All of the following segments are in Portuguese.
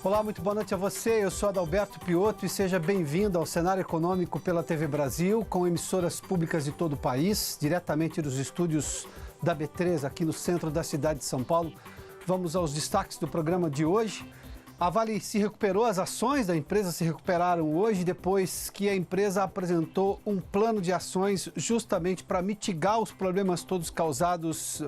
Olá, muito boa noite a você. Eu sou Adalberto Piotto e seja bem-vindo ao Cenário Econômico pela TV Brasil, com emissoras públicas de todo o país, diretamente dos estúdios da B3, aqui no centro da cidade de São Paulo. Vamos aos destaques do programa de hoje. A Vale se recuperou, as ações da empresa se recuperaram hoje, depois que a empresa apresentou um plano de ações justamente para mitigar os problemas todos causados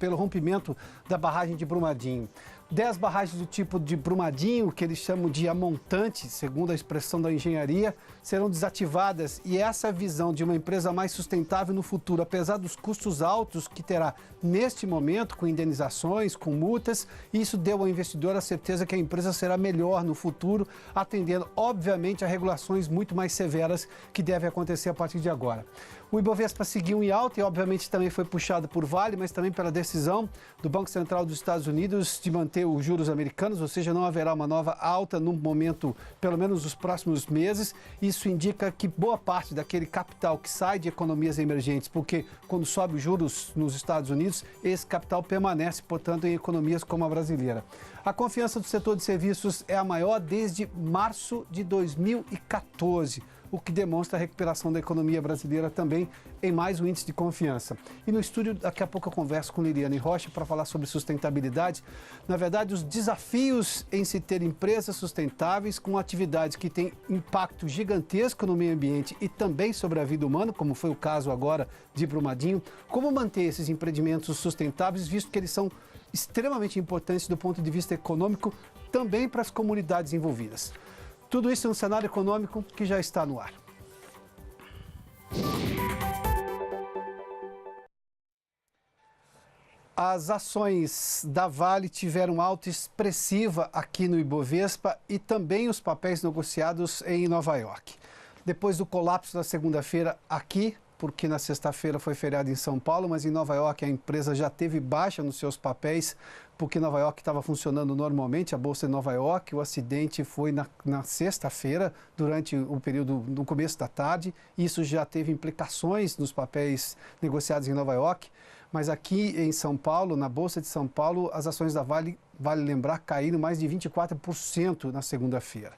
pelo rompimento da barragem de Brumadinho. 10 barragens do tipo de Brumadinho, que eles chamam de amontante, segundo a expressão da engenharia, serão desativadas, e essa visão de uma empresa mais sustentável no futuro, apesar dos custos altos que terá neste momento, com indenizações, com multas, isso deu ao investidor a certeza que a empresa será melhor no futuro, atendendo, obviamente, a regulações muito mais severas que devem acontecer a partir de agora. O Ibovespa seguiu em alta e, obviamente, também foi puxado por Vale, mas também pela decisão do Banco Central dos Estados Unidos de manter os juros americanos, ou seja, não haverá uma nova alta no momento, pelo menos nos próximos meses. Isso indica que boa parte daquele capital que sai de economias emergentes, porque quando sobe os juros nos Estados Unidos, esse capital permanece, portanto, em economias como a brasileira. A confiança do setor de serviços é a maior desde março de 2014. O que demonstra a recuperação da economia brasileira também em mais um índice de confiança. E no estúdio, daqui a pouco eu converso com Liliane Rocha para falar sobre sustentabilidade. Na verdade, os desafios em se ter empresas sustentáveis com atividades que têm impacto gigantesco no meio ambiente e também sobre a vida humana, como foi o caso agora de Brumadinho. Como manter esses empreendimentos sustentáveis, visto que eles são extremamente importantes do ponto de vista econômico, também para as comunidades envolvidas. Tudo isso é um cenário econômico que já está no ar. As ações da Vale tiveram alta expressiva aqui no Ibovespa e também os papéis negociados em Nova York. Depois do colapso da segunda-feira aqui, porque na sexta-feira foi feriado em São Paulo, mas em Nova York a empresa já teve baixa nos seus papéis, porque Nova York estava funcionando normalmente, a Bolsa de Nova York. O acidente foi na sexta-feira, durante o período, no começo da tarde. Isso já teve implicações nos papéis negociados em Nova York. Mas aqui em São Paulo, na Bolsa de São Paulo, as ações da Vale lembrar, caíram mais de 24% na segunda-feira.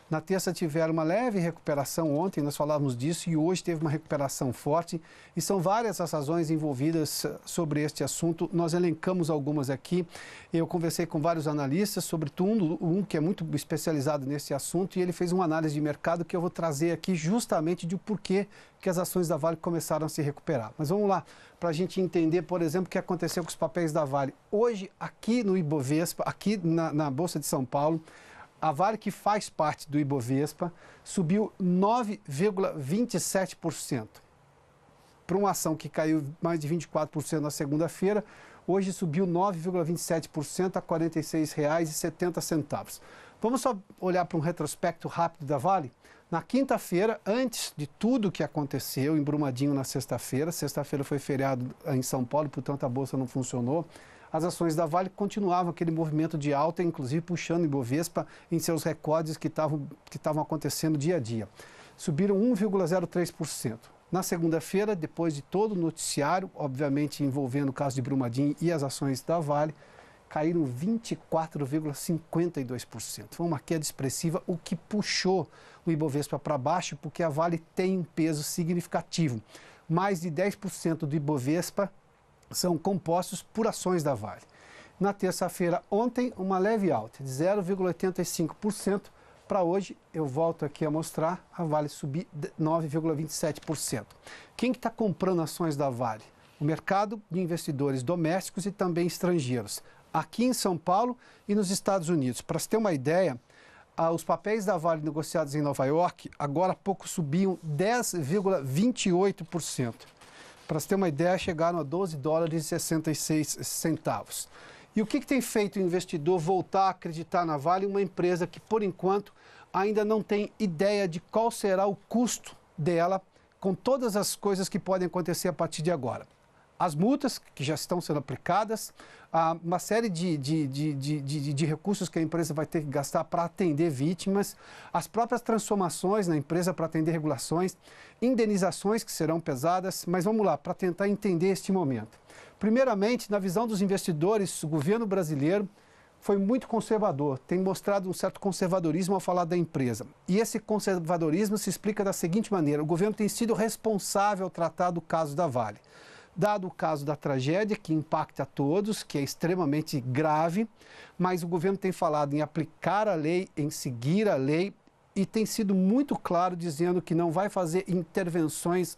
Na terça tiveram uma leve recuperação, ontem nós falávamos disso, e hoje teve uma recuperação forte. E são várias as razões envolvidas sobre este assunto. Nós elencamos algumas aqui. Eu conversei com vários analistas, sobretudo um que é muito especializado nesse assunto, e ele fez uma análise de mercado que eu vou trazer aqui justamente de porquê que as ações da Vale começaram a se recuperar. Mas vamos lá, para a gente entender, por exemplo, o que aconteceu com os papéis da Vale. Hoje, aqui no Ibovespa, aqui na Bolsa de São Paulo, a Vale, que faz parte do Ibovespa, subiu 9,27%. Para uma ação que caiu mais de 24% na segunda-feira, hoje subiu 9,27% a R$ 46,70. Vamos só olhar para um retrospecto rápido da Vale? Na quinta-feira, antes de tudo que aconteceu em Brumadinho na sexta-feira foi feriado em São Paulo, portanto a Bolsa não funcionou. As ações da Vale continuavam aquele movimento de alta, inclusive puxando o Ibovespa em seus recordes que estavam acontecendo dia a dia. Subiram 1,03%. Na segunda-feira, depois de todo o noticiário, obviamente envolvendo o caso de Brumadinho e as ações da Vale, caíram 24,52%. Foi uma queda expressiva, o que puxou o Ibovespa para baixo, porque a Vale tem um peso significativo. Mais de 10% do Ibovespa são compostos por ações da Vale. Na terça-feira, ontem, uma leve alta de 0,85%. Para hoje, eu volto aqui a mostrar, a Vale subir 9,27%. Quem que está comprando ações da Vale? O mercado de investidores domésticos e também estrangeiros, aqui em São Paulo e nos Estados Unidos. Para se ter uma ideia, os papéis da Vale negociados em Nova York, agora há pouco subiam 10,28%. Para se ter uma ideia, chegaram a $12,66. E o que tem feito o investidor voltar a acreditar na Vale? Uma empresa que, por enquanto, ainda não tem ideia de qual será o custo dela, com todas as coisas que podem acontecer a partir de agora. As multas que já estão sendo aplicadas, uma série de recursos que a empresa vai ter que gastar para atender vítimas, as próprias transformações na empresa para atender regulações, indenizações que serão pesadas, mas vamos lá, para tentar entender este momento. Primeiramente, na visão dos investidores, o governo brasileiro foi muito conservador, tem mostrado um certo conservadorismo ao falar da empresa. E esse conservadorismo se explica da seguinte maneira: o governo tem sido responsável ao tratar do caso da Vale. Dado o caso da tragédia, que impacta a todos, que é extremamente grave, mas o governo tem falado em aplicar a lei, em seguir a lei, e tem sido muito claro dizendo que não vai fazer intervenções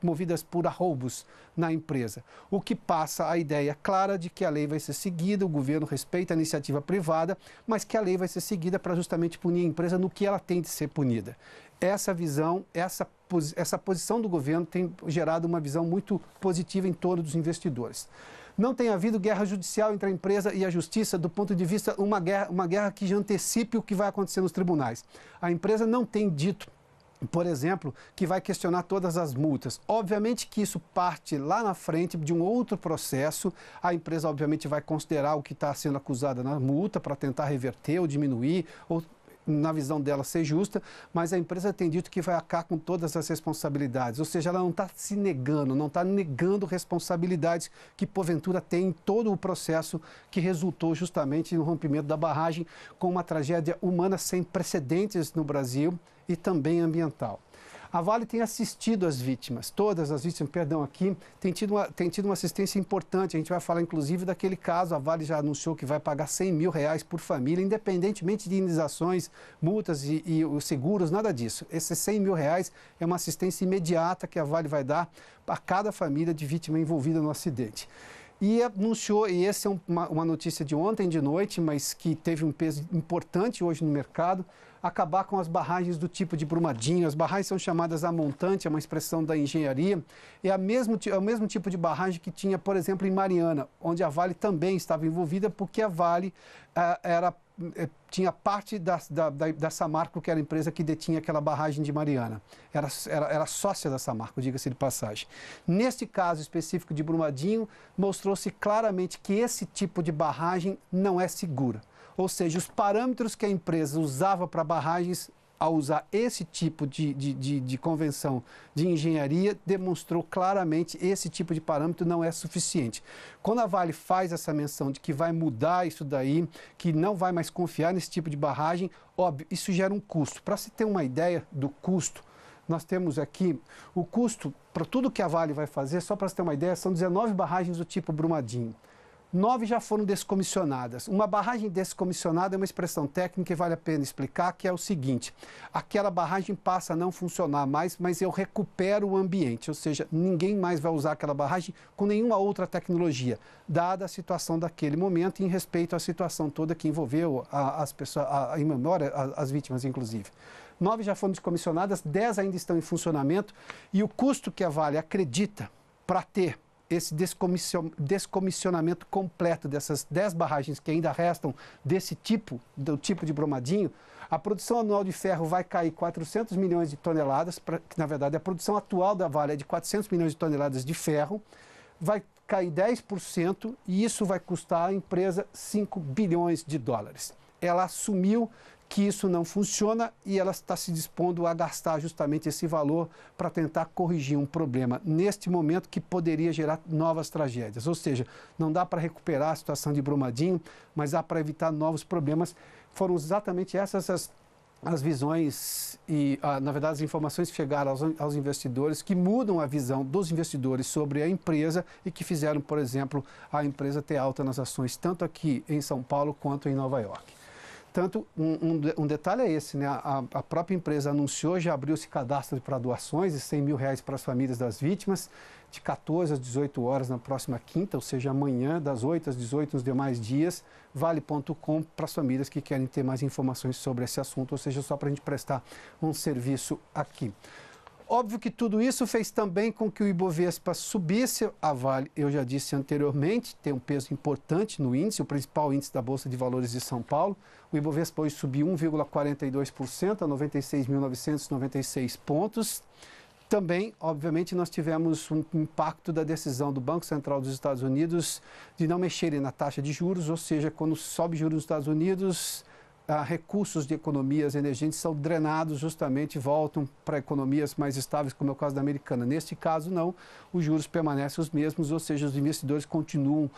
movidas por arroubos na empresa. O que passa a ideia clara de que a lei vai ser seguida, o governo respeita a iniciativa privada, mas que a lei vai ser seguida para justamente punir a empresa no que ela tem de ser punida. Essa visão, essa posição do governo tem gerado uma visão muito positiva em torno dos investidores. Não tem havido guerra judicial entre a empresa e a justiça do ponto de vista uma guerra que já antecipe o que vai acontecer nos tribunais. A empresa não tem dito, por exemplo, que vai questionar todas as multas. Obviamente que isso parte lá na frente de um outro processo. A empresa obviamente vai considerar o que está sendo acusada na multa para tentar reverter ou diminuir, ou na visão dela ser justa, mas a empresa tem dito que vai arcar com todas as responsabilidades, ou seja, ela não está se negando, não está negando responsabilidades que porventura tem em todo o processo que resultou justamente no rompimento da barragem, com uma tragédia humana sem precedentes no Brasil e também ambiental. A Vale tem assistido as vítimas, todas as vítimas, aqui, tem tido uma assistência importante. A gente vai falar inclusive daquele caso, a Vale já anunciou que vai pagar R$100 mil por família, independentemente de indenizações, multas e os seguros, nada disso. Esses R$100 mil é uma assistência imediata que a Vale vai dar a cada família de vítima envolvida no acidente. E anunciou, e essa é uma notícia de ontem de noite, mas que teve um peso importante hoje no mercado, acabar com as barragens do tipo de Brumadinho. As barragens são chamadas a montante, é uma expressão da engenharia, é o mesmo tipo de barragem que tinha, por exemplo, em Mariana, onde a Vale também estava envolvida, porque a Vale tinha parte da Samarco, que era a empresa que detinha aquela barragem de Mariana. Era sócia da Samarco, diga-se de passagem. Neste caso específico de Brumadinho, mostrou-se claramente que esse tipo de barragem não é segura. Ou seja, os parâmetros que a empresa usava para barragens, ao usar esse tipo de convenção de engenharia, demonstrou claramente que esse tipo de parâmetro não é suficiente. Quando a Vale faz essa menção de que vai mudar isso daí, que não vai mais confiar nesse tipo de barragem, óbvio, isso gera um custo. Para se ter uma ideia do custo, nós temos aqui o custo para tudo que a Vale vai fazer, só para se ter uma ideia, são 19 barragens do tipo Brumadinho. 9 já foram descomissionadas. Uma barragem descomissionada é uma expressão técnica que vale a pena explicar, que é o seguinte: aquela barragem passa a não funcionar mais, mas eu recupero o ambiente, ou seja, ninguém mais vai usar aquela barragem com nenhuma outra tecnologia, dada a situação daquele momento e em respeito à situação toda que envolveu as pessoas, em memória, as vítimas inclusive. 9 já foram descomissionadas, 10 ainda estão em funcionamento, e o custo que a Vale acredita para ter esse descomissionamento completo dessas 10 barragens que ainda restam do tipo de Brumadinho, a produção anual de ferro vai cair 400 milhões de toneladas, que na verdade a produção atual da Vale é de 400 milhões de toneladas de ferro, vai cair 10% e isso vai custar à empresa 5 bilhões de dólares. Ela assumiu que isso não funciona e ela está se dispondo a gastar justamente esse valor para tentar corrigir um problema neste momento que poderia gerar novas tragédias. Ou seja, não dá para recuperar a situação de Brumadinho, mas dá para evitar novos problemas. Foram exatamente essas as visões e, na verdade, as informações que chegaram aos investidores, que mudam a visão dos investidores sobre a empresa e que fizeram, por exemplo, a empresa ter alta nas ações, tanto aqui em São Paulo quanto em Nova York. Tanto, um detalhe é esse, né? A própria empresa anunciou, já abriu-se cadastro para doações de R$100 mil para as famílias das vítimas, de 14 às 18 horas na próxima quinta, ou seja, amanhã, das 8 às 18 nos demais dias, vale.com para as famílias que querem ter mais informações sobre esse assunto, ou seja, só para a gente prestar um serviço aqui. Óbvio que tudo isso fez também com que o Ibovespa subisse. A Vale, eu já disse anteriormente, tem um peso importante no índice, o principal índice da Bolsa de Valores de São Paulo. O Ibovespa hoje subiu 1,42% a 96.996 pontos. Também, obviamente, nós tivemos um impacto da decisão do Banco Central dos Estados Unidos de não mexerem na taxa de juros, ou seja, quando sobe juros nos Estados Unidos, recursos de economias emergentes são drenados justamente e voltam para economias mais estáveis, como é o caso da americana. Neste caso, não, os juros permanecem os mesmos, ou seja, os investidores continuam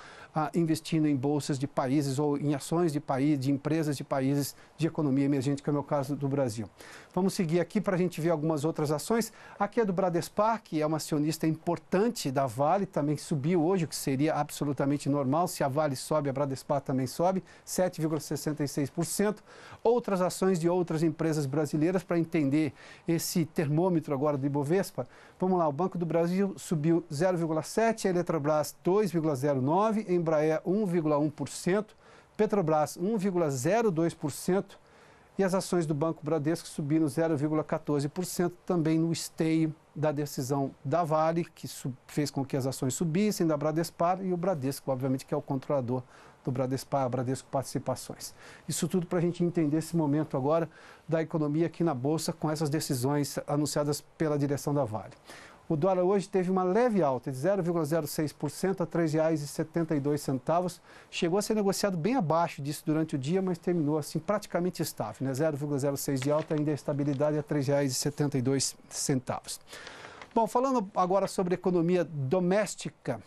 investindo em bolsas de países ou em ações de países, de empresas de países de economia emergente, como é o caso do Brasil. Vamos seguir aqui para a gente ver algumas outras ações. Aqui é do Bradespar, que é uma acionista importante da Vale, também subiu hoje, o que seria absolutamente normal. Se a Vale sobe, a Bradespar também sobe, 7,66%. Outras ações de outras empresas brasileiras para entender esse termômetro agora do Ibovespa. Vamos lá, o Banco do Brasil subiu 0,7%, a Eletrobras 2,09%, Embraer 1,1%, Petrobras 1,02%. E as ações do Banco Bradesco subiram 0,14%, também no esteio da decisão da Vale, que fez com que as ações subissem, da Bradespar, e o Bradesco, obviamente, que é o controlador do Bradespar, Bradesco Participações. Isso tudo para a gente entender esse momento agora da economia aqui na Bolsa, com essas decisões anunciadas pela direção da Vale. O dólar hoje teve uma leve alta de 0,06% a R$ 3,72. Chegou a ser negociado bem abaixo disso durante o dia, mas terminou assim praticamente estável, né? 0,06 de alta, ainda a estabilidade é R$ 3,72. Bom, falando agora sobre economia doméstica,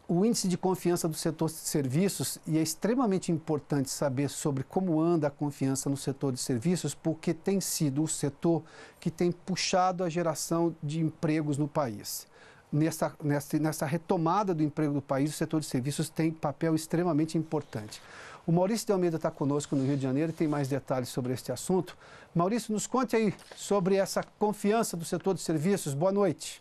o índice de confiança do setor de serviços, e é extremamente importante saber sobre como anda a confiança no setor de serviços, porque tem sido o setor que tem puxado a geração de empregos no país. Nessa retomada do emprego do país, o setor de serviços tem papel extremamente importante. O Maurício de Almeida está conosco no Rio de Janeiro e tem mais detalhes sobre este assunto. Maurício, nos conte aí sobre essa confiança do setor de serviços. Boa noite.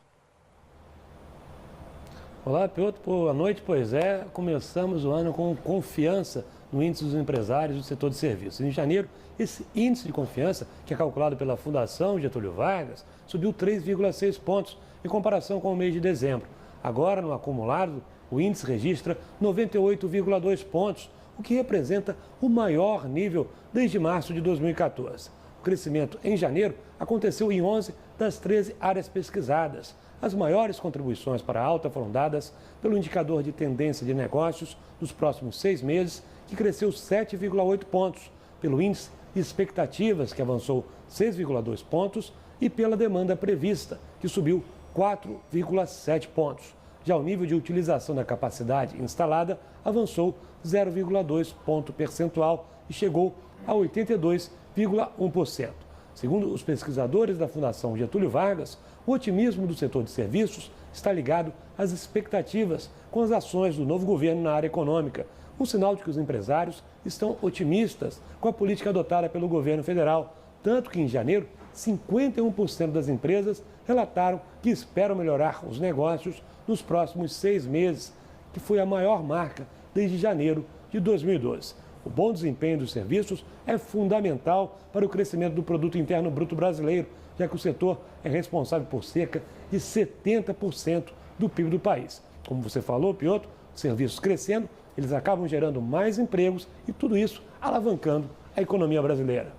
Olá, Piotr, boa noite. Pois é, começamos o ano com confiança no índice dos empresários do setor de serviços. Em janeiro, esse índice de confiança, que é calculado pela Fundação Getúlio Vargas, subiu 3,6 pontos em comparação com o mês de dezembro. Agora, no acumulado, o índice registra 98,2 pontos, o que representa o maior nível desde março de 2014. O crescimento em janeiro aconteceu em 11 das 13 áreas pesquisadas. As maiores contribuições para a alta foram dadas pelo indicador de tendência de negócios nos próximos 6 meses, que cresceu 7,8 pontos, pelo índice de expectativas, que avançou 6,2 pontos, e pela demanda prevista, que subiu 4,7 pontos. Já o nível de utilização da capacidade instalada avançou 0,2 ponto percentual e chegou a 82,1%. Segundo os pesquisadores da Fundação Getúlio Vargas, o otimismo do setor de serviços está ligado às expectativas com as ações do novo governo na área econômica, um sinal de que os empresários estão otimistas com a política adotada pelo governo federal, tanto que em janeiro, 51% das empresas relataram que esperam melhorar os negócios nos próximos 6 meses, que foi a maior marca desde janeiro de 2012. O bom desempenho dos serviços é fundamental para o crescimento do Produto Interno Bruto brasileiro, já que o setor é responsável por cerca de 70% do PIB do país. Como você falou, Piotr, os serviços crescendo, eles acabam gerando mais empregos e tudo isso alavancando a economia brasileira.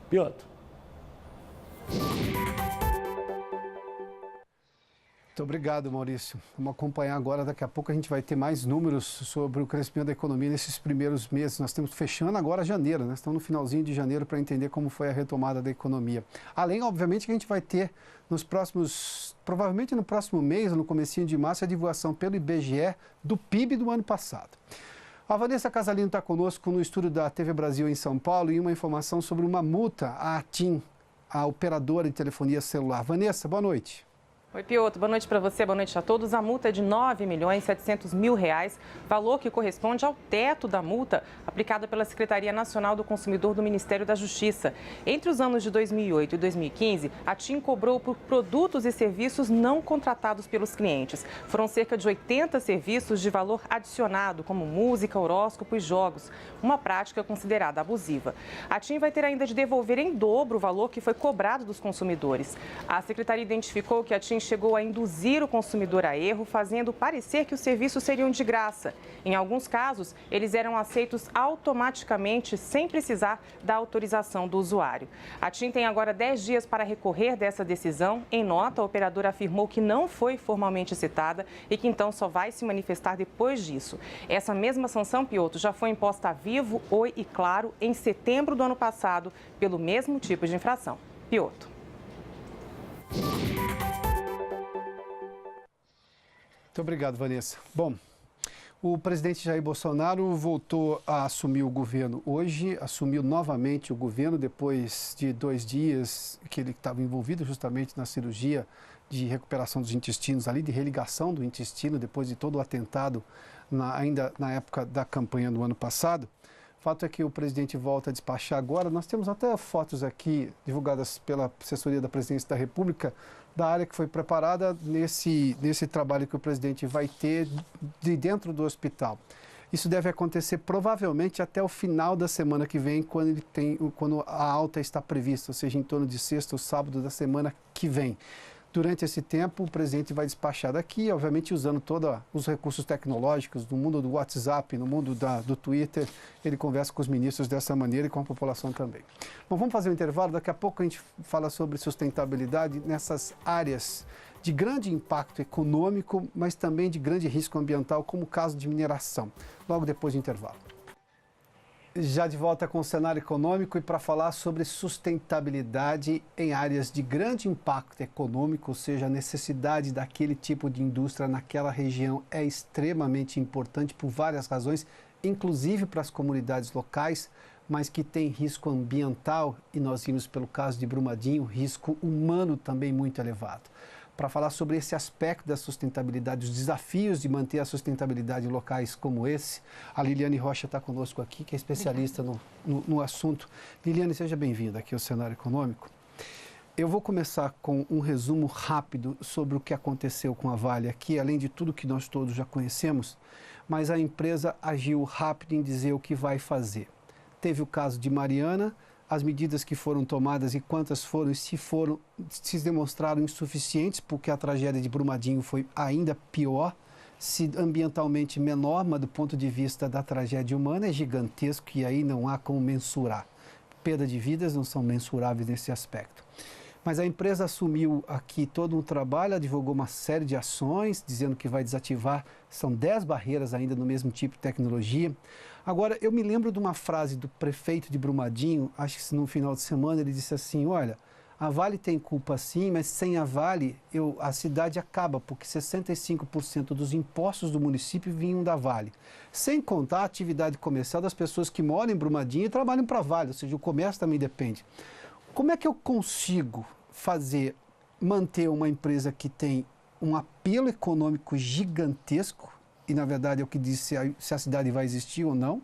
Piotr. Muito obrigado, Maurício. Vamos acompanhar agora, daqui a pouco a gente vai ter mais números sobre o crescimento da economia nesses primeiros meses. Nós estamos fechando agora janeiro, né? Estamos no finalzinho de janeiro para entender como foi a retomada da economia. Além, obviamente, que a gente vai ter provavelmente no próximo mês, no comecinho de março, a divulgação pelo IBGE do PIB do ano passado. A Vanessa Casalino está conosco no estúdio da TV Brasil em São Paulo e uma informação sobre uma multa à TIM, a operadora de telefonia celular. Vanessa, boa noite. Oi, Piotr. Boa noite para você, boa noite a todos. A multa é de R$ 9.700.000, valor que corresponde ao teto da multa aplicada pela Secretaria Nacional do Consumidor do Ministério da Justiça. Entre os anos de 2008 e 2015, a TIM cobrou por produtos e serviços não contratados pelos clientes. Foram cerca de 80 serviços de valor adicionado, como música, horóscopo e jogos, uma prática considerada abusiva. A TIM vai ter ainda de devolver em dobro o valor que foi cobrado dos consumidores. A Secretaria identificou que a TIM chegou a induzir o consumidor a erro, fazendo parecer que os serviços seriam de graça. Em alguns casos, eles eram aceitos automaticamente, sem precisar da autorização do usuário. A TIM tem agora 10 dias para recorrer dessa decisão. Em nota, a operadora afirmou que não foi formalmente citada e que então só vai se manifestar depois disso. Essa mesma sanção, Piotr, já foi imposta a Vivo, Oi e Claro em setembro do ano passado pelo mesmo tipo de infração. Piotr. Muito obrigado, Vanessa. Bom, o presidente Jair Bolsonaro voltou a assumir o governo hoje, assumiu novamente o governo depois de 2 dias que ele estava envolvido justamente na cirurgia de recuperação dos intestinos, ali de religação do intestino, depois de todo o atentado ainda na época da campanha do ano passado. O fato é que o presidente volta a despachar agora. Nós temos até fotos aqui divulgadas pela assessoria da Presidência da República da área que foi preparada nesse trabalho que o presidente vai ter de dentro do hospital. Isso deve acontecer provavelmente até o final da semana que vem, quando a alta está prevista, ou seja, em torno de sexta ou sábado da semana que vem. Durante esse tempo, o presidente vai despachar daqui, obviamente usando todos os recursos tecnológicos do mundo do WhatsApp, no mundo do Twitter. Ele conversa com os ministros dessa maneira e com a população também. Bom, vamos fazer um intervalo. Daqui a pouco a gente fala sobre sustentabilidade nessas áreas de grande impacto econômico, mas também de grande risco ambiental, como o caso de mineração. Logo depois do intervalo. Já de volta com o cenário econômico e para falar sobre sustentabilidade em áreas de grande impacto econômico, ou seja, a necessidade daquele tipo de indústria naquela região é extremamente importante por várias razões, inclusive para as comunidades locais, mas que tem risco ambiental e nós vimos pelo caso de Brumadinho, risco humano também muito elevado. Para falar sobre esse aspecto da sustentabilidade, os desafios de manter a sustentabilidade em locais como esse, a Liliane Rocha está conosco aqui, que é especialista no assunto. Liliane, seja bem-vinda aqui ao Cenário Econômico. Eu vou começar com um resumo rápido sobre o que aconteceu com a Vale aqui, além de tudo que nós todos já conhecemos, mas a empresa agiu rápido em dizer o que vai fazer. Teve o caso de Mariana, as medidas que foram tomadas e quantas foram, se demonstraram insuficientes, porque a tragédia de Brumadinho foi ainda pior, se ambientalmente menor, mas do ponto de vista da tragédia humana é gigantesco e aí não há como mensurar. Perda de vidas não são mensuráveis nesse aspecto. Mas a empresa assumiu aqui todo um trabalho, divulgou uma série de ações, dizendo que vai desativar, são 10 barreiras ainda no mesmo tipo de tecnologia. Agora, eu me lembro de uma frase do prefeito de Brumadinho, acho que no final de semana, ele disse assim, olha, a Vale tem culpa sim, mas sem a Vale a cidade acaba, porque 65% dos impostos do município vinham da Vale. Sem contar a atividade comercial das pessoas que moram em Brumadinho e trabalham para a Vale, ou seja, o comércio também depende. Como é que eu consigo manter uma empresa que tem um apelo econômico gigantesco, e na verdade é o que diz se a cidade vai existir ou não,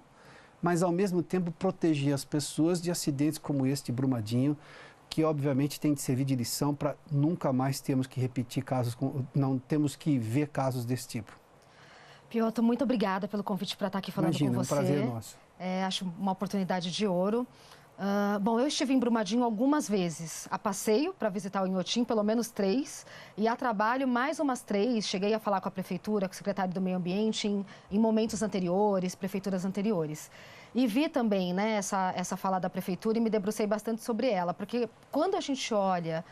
mas ao mesmo tempo proteger as pessoas de acidentes como este de Brumadinho, que obviamente tem de servir de lição para nunca mais termos que repetir não temos que ver casos desse tipo. Piotr, muito obrigada pelo convite para estar aqui falando com você. É um prazer nosso. Acho uma oportunidade de ouro. Bom, eu estive em Brumadinho algumas vezes, a passeio para visitar o Inhotim, pelo menos 3, e a trabalho mais umas 3. Cheguei a falar com a prefeitura, com o secretário do Meio Ambiente em momentos anteriores, prefeituras anteriores. E vi também, né, essa fala da prefeitura e me debrucei bastante sobre ela, porque quando a gente olha...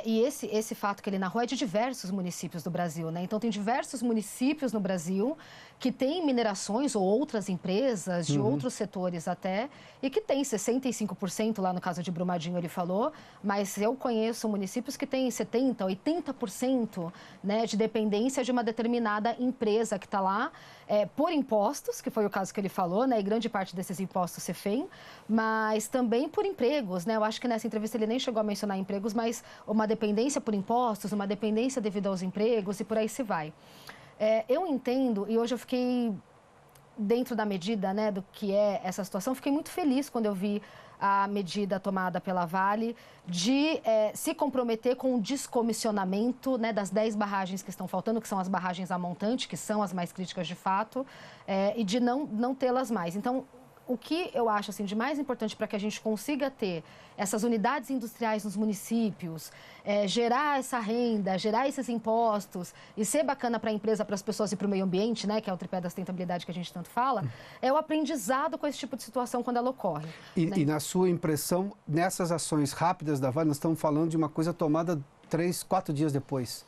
e esse fato que ele narrou é de diversos municípios do Brasil, né? Então, tem diversos municípios no Brasil que têm minerações ou outras empresas de outros setores até, e que tem 65% lá no caso de Brumadinho, ele falou, mas eu conheço municípios que têm 70%, 80%, né, de dependência de uma determinada empresa que está lá por impostos, que foi o caso que ele falou, né, e grande parte desses impostos se fez, mas também por empregos, né? Eu acho que nessa entrevista ele nem chegou a mencionar empregos, mas uma dependência por impostos, uma dependência devido aos empregos e por aí se vai. Eu entendo, e hoje eu fiquei dentro da medida, né, do que é essa situação, fiquei muito feliz quando eu vi a medida tomada pela Vale de se comprometer com o descomissionamento, né, das 10 barragens que estão faltando, que são as barragens a montante, que são as mais críticas de fato, e de não tê-las mais. Então, o que eu acho assim, de mais importante para que a gente consiga ter essas unidades industriais nos municípios, gerar essa renda, gerar esses impostos e ser bacana para a empresa, para as pessoas e para o meio ambiente, né, que é o tripé da sustentabilidade que a gente tanto fala, é o aprendizado com esse tipo de situação quando ela ocorre. E na sua impressão, nessas ações rápidas da Vale, nós estamos falando de uma coisa tomada 3, 4 dias depois.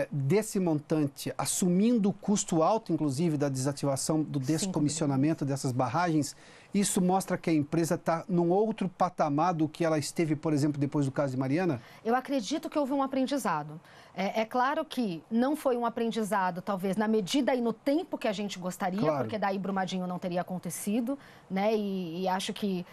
Desse montante, assumindo o custo alto, inclusive, da desativação, do descomissionamento dessas barragens, isso mostra que a empresa está num outro patamar do que ela esteve, por exemplo, depois do caso de Mariana? Eu acredito que houve um aprendizado. É claro que não foi um aprendizado, talvez, na medida e no tempo que a gente gostaria, claro, porque daí Brumadinho não teria acontecido, né? E acho que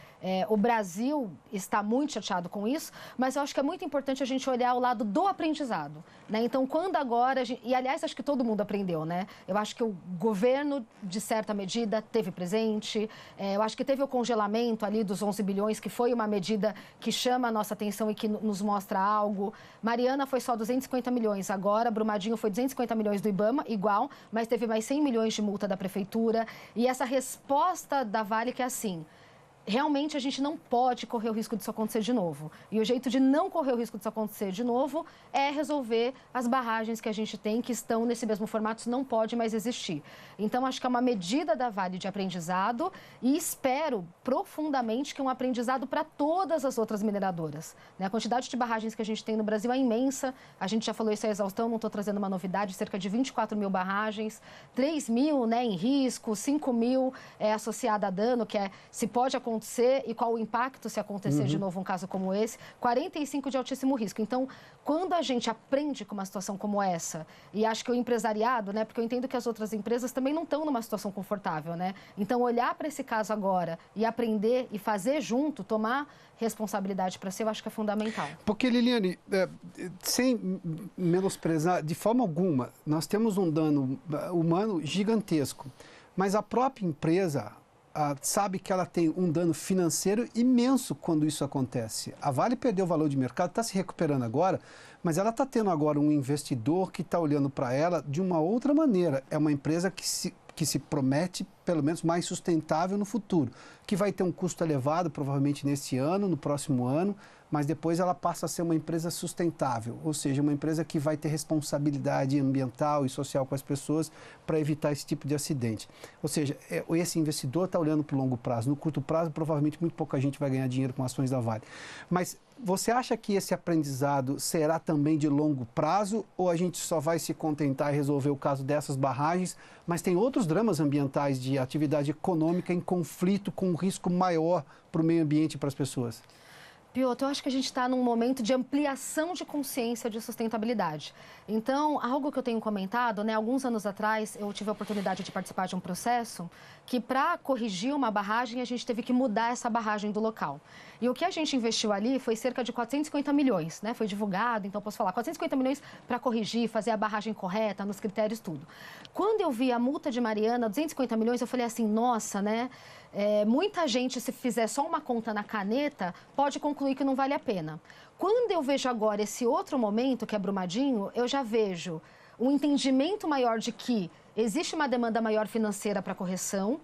o Brasil está muito chateado com isso, mas eu acho que é muito importante a gente olhar o lado do aprendizado, né? Então, quando agora... E, aliás, acho que todo mundo aprendeu, né? Eu acho que o governo, de certa medida, teve presente. Eu acho que teve o congelamento ali dos 11 bilhões, que foi uma medida que chama a nossa atenção e que nos mostra algo. Mariana foi só 250 milhões. Agora, Brumadinho foi 250 milhões do IBAMA, igual, mas teve mais 100 milhões de multa da prefeitura. E essa resposta da Vale que é assim... Realmente a gente não pode correr o risco disso acontecer de novo. E o jeito de não correr o risco disso acontecer de novo é resolver as barragens que a gente tem, que estão nesse mesmo formato, isso não pode mais existir. Então, acho que é uma medida da Vale de aprendizado e espero profundamente que é um aprendizado para todas as outras mineradoras. A quantidade de barragens que a gente tem no Brasil é imensa, a gente já falou isso à exaustão, não estou trazendo uma novidade, cerca de 24 mil barragens, 3 mil em risco, 5 mil associada a dano, que se pode acontecer e qual o impacto se acontecer de novo um caso como esse, 45 de altíssimo risco. Então, quando a gente aprende com uma situação como essa, e acho que o empresariado, né, porque eu entendo que as outras empresas também não estão numa situação confortável, né? Então, olhar para esse caso agora e aprender e fazer junto, tomar responsabilidade para si, eu acho que é fundamental. Porque, Liliane, sem menosprezar de forma alguma, nós temos um dano humano gigantesco, mas a própria empresa... sabe que ela tem um dano financeiro imenso quando isso acontece. A Vale perdeu o valor de mercado, está se recuperando agora, mas ela está tendo agora um investidor que está olhando para ela de uma outra maneira. É uma empresa que se promete, pelo menos, mais sustentável no futuro, que vai ter um custo elevado, provavelmente nesse ano, no próximo ano, mas depois ela passa a ser uma empresa sustentável, ou seja, uma empresa que vai ter responsabilidade ambiental e social com as pessoas para evitar esse tipo de acidente. Ou seja, esse investidor está olhando para o longo prazo. No curto prazo, provavelmente, muito pouca gente vai ganhar dinheiro com ações da Vale. Mas você acha que esse aprendizado será também de longo prazo ou a gente só vai se contentar e resolver o caso dessas barragens, mas tem outros dramas ambientais de atividade econômica em conflito com um risco maior para o meio ambiente e para as pessoas? Piotr, eu acho que a gente está num momento de ampliação de consciência de sustentabilidade. Então, algo que eu tenho comentado, né, alguns anos atrás, eu tive a oportunidade de participar de um processo que, para corrigir uma barragem, a gente teve que mudar essa barragem do local. E o que a gente investiu ali foi cerca de 450 milhões, né? Foi divulgado, então posso falar, 450 milhões para corrigir, fazer a barragem correta, nos critérios, tudo. Quando eu vi a multa de Mariana, 250 milhões, eu falei assim, nossa, né? Muita gente, se fizer só uma conta na caneta, pode concluir que não vale a pena. Quando eu vejo agora esse outro momento, que é Brumadinho, eu já vejo um entendimento maior de que existe uma demanda maior financeira para correção,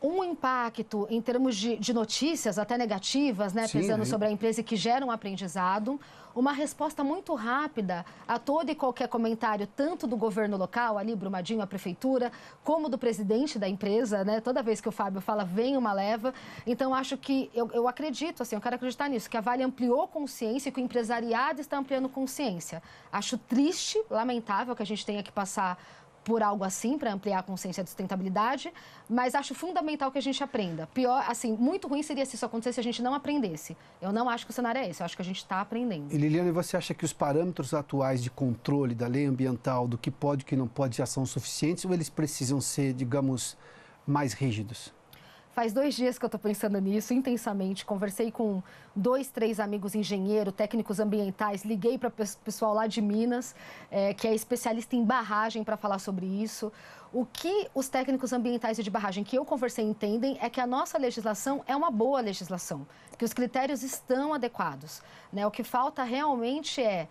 um impacto em termos de notícias, até negativas, né, pesando sobre a empresa e que geram um aprendizado, uma resposta muito rápida a todo e qualquer comentário, tanto do governo local, ali, Brumadinho, a prefeitura, como do presidente da empresa, né? Toda vez que o Fábio fala, vem uma leva. Então, acho que, eu acredito, assim, eu quero acreditar nisso, que a Vale ampliou consciência e que o empresariado está ampliando consciência. Acho triste, lamentável que a gente tenha que passar por algo assim, para ampliar a consciência de sustentabilidade, mas acho fundamental que a gente aprenda. Pior, assim, muito ruim seria se isso acontecesse se a gente não aprendesse. Eu não acho que o cenário é esse, eu acho que a gente está aprendendo. E, Liliane, você acha que os parâmetros atuais de controle da lei ambiental, do que pode e que não pode, já são suficientes ou eles precisam ser, digamos, mais rígidos? Faz 2 dias que eu estou pensando nisso, intensamente. Conversei com 2, 3 amigos engenheiros, técnicos ambientais. Liguei para o pessoal lá de Minas, que é especialista em barragem, para falar sobre isso. O que os técnicos ambientais e de barragem que eu conversei entendem é que a nossa legislação é uma boa legislação, que os critérios estão adequados, né? O que falta realmente é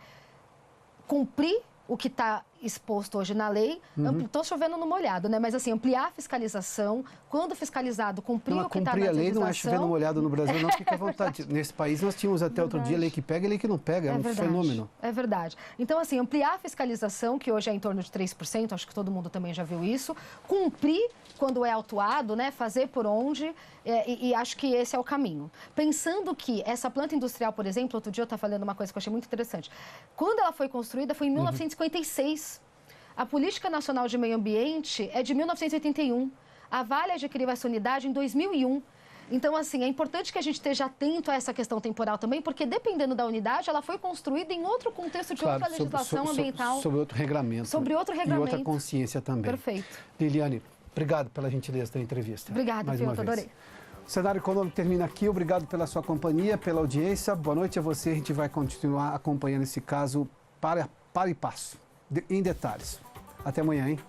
cumprir o que está exposto hoje na lei, estou chovendo no molhado, né? Mas assim, ampliar a fiscalização, quando fiscalizado, cumprir o que está na cumprir a lei legislação. não é chover no molhado no Brasil, não, fica à vontade. Nesse país nós tínhamos até outro dia lei que pega e lei que não pega, é um fenômeno. É verdade. Então, assim, ampliar a fiscalização, que hoje é em torno de 3%, acho que todo mundo também já viu isso, cumprir quando é autuado, né? Fazer por onde, e acho que esse é o caminho. Pensando que essa planta industrial, por exemplo, outro dia eu estava falando uma coisa que eu achei muito interessante. Quando ela foi construída, foi em 1956. A Política Nacional de Meio Ambiente é de 1981. A Vale adquiriu essa unidade em 2001. Então, assim, é importante que a gente esteja atento a essa questão temporal também, porque dependendo da unidade, ela foi construída em outro contexto de outra legislação ambiental. Sobre outro regulamento. Sobre outro regulamento. E outra consciência também. Perfeito. Liliane, obrigado pela gentileza da entrevista. Obrigada, Fiota, adorei. O Cenário Econômico termina aqui. Obrigado pela sua companhia, pela audiência. Boa noite a você. A gente vai continuar acompanhando esse caso para e passo, em detalhes. Até amanhã, hein?